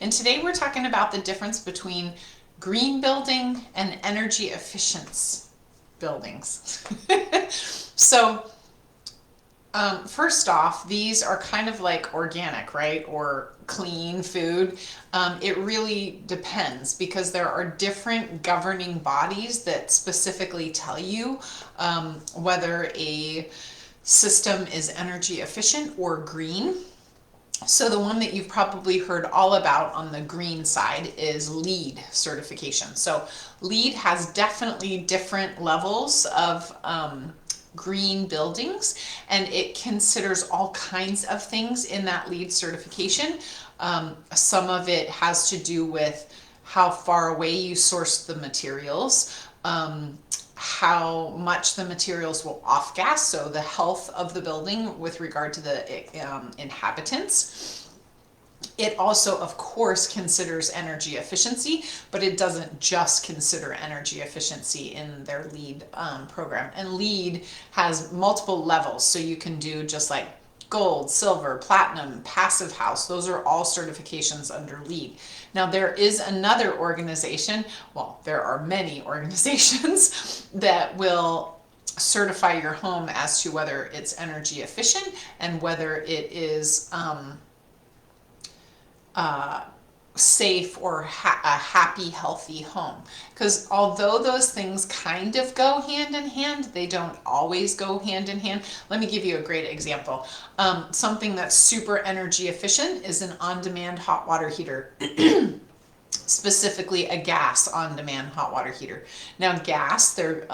And today we're talking about the difference between green building and energy efficient buildings. So first off, these are kind of like organic, right? Or clean food. It really depends because there are different governing bodies that specifically tell you whether a system is energy efficient or green. So the one that you've probably heard all about on the green side is LEED certification. So LEED has definitely different levels of green buildings, and it considers all kinds of things in that LEED certification. Some of it has to do with how far away you source the materials, how much the materials will off gas, so the health of the building with regard to the inhabitants. It also, of course, considers energy efficiency, but it doesn't just consider energy efficiency in their LEED program. And LEED has multiple levels, so you can do just like gold, silver, platinum, passive house. Those are all certifications under LEED. Now there is another organization, well, there are many organizations that will certify your home as to whether it's energy efficient and whether it is safe or a happy, healthy home. Because although those things kind of go hand in hand, they don't always go hand in hand. Let me give you a great example. Something that's super energy efficient is an on-demand hot water heater. Specifically a gas on-demand hot water heater. Now gas, they're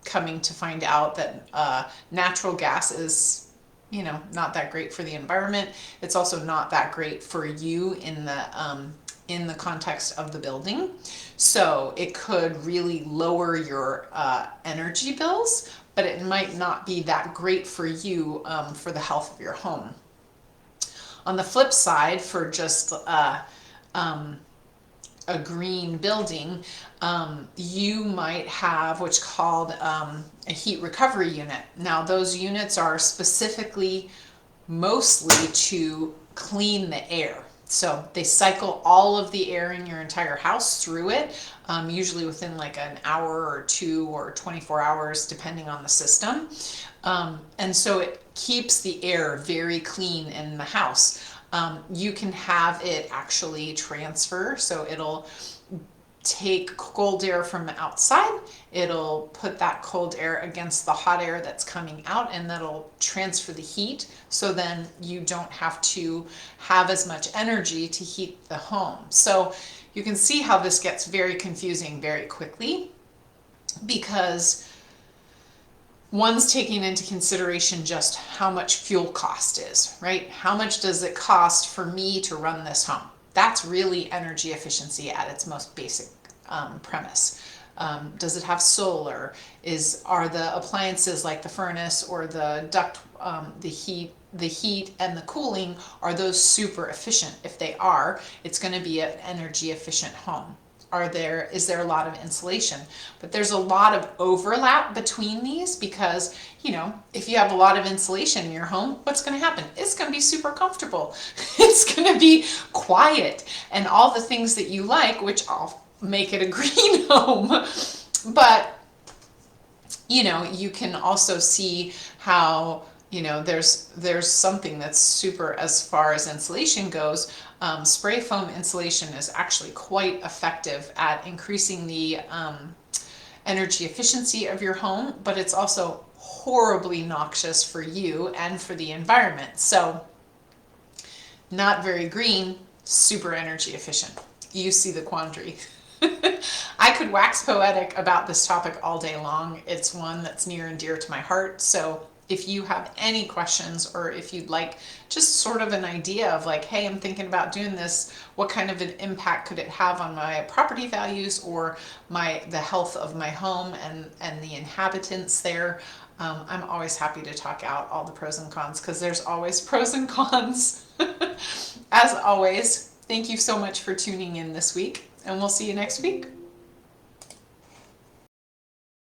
coming to find out that natural gas is not that great for the environment. It's also not that great for you in the context of the building. So it could really lower your energy bills, but it might not be that great for you for the health of your home. On the flip side, for just a green building, you might have what's called a heat recovery unit. Now those units are specifically mostly to clean the air. So they cycle all of the air in your entire house through it, usually within like an hour or two or 24 hours, depending on the system. And so it keeps the air very clean in the house. You can have it actually transfer, so it'll take cold air from outside, it'll put that cold air against the hot air that's coming out, and that'll transfer the heat, so then you don't have to have as much energy to heat the home. So you can see how this gets very confusing very quickly, because one's taking into consideration just how much fuel cost is, right? How much does it cost for me to run this home? That's really energy efficiency at its most basic premise. Does it have solar? Are the appliances like the furnace or the duct, the heat and the cooling, are those super efficient? If they are, it's going to be an energy efficient home. Is there a lot of insulation? But there's a lot of overlap between these because, if you have a lot of insulation in your home, what's going to happen? It's going to be super comfortable. It's going to be quiet and all the things that you like, which all make it a green home. But, you can also see how there's something that's super, as far as insulation goes. Spray foam insulation is actually quite effective at increasing the energy efficiency of your home, but it's also horribly noxious for you and for the environment. So not very green, super energy efficient. You see the quandary. I could wax poetic about this topic all day long. It's one that's near and dear to my heart. So if you have any questions, or if you'd like just sort of an idea of like, hey, I'm thinking about doing this, what kind of an impact could it have on my property values or the health of my home and the inhabitants there, I'm always happy to talk out all the pros and cons, because there's always pros and cons. As always, thank you so much for tuning in this week, and we'll see you next week.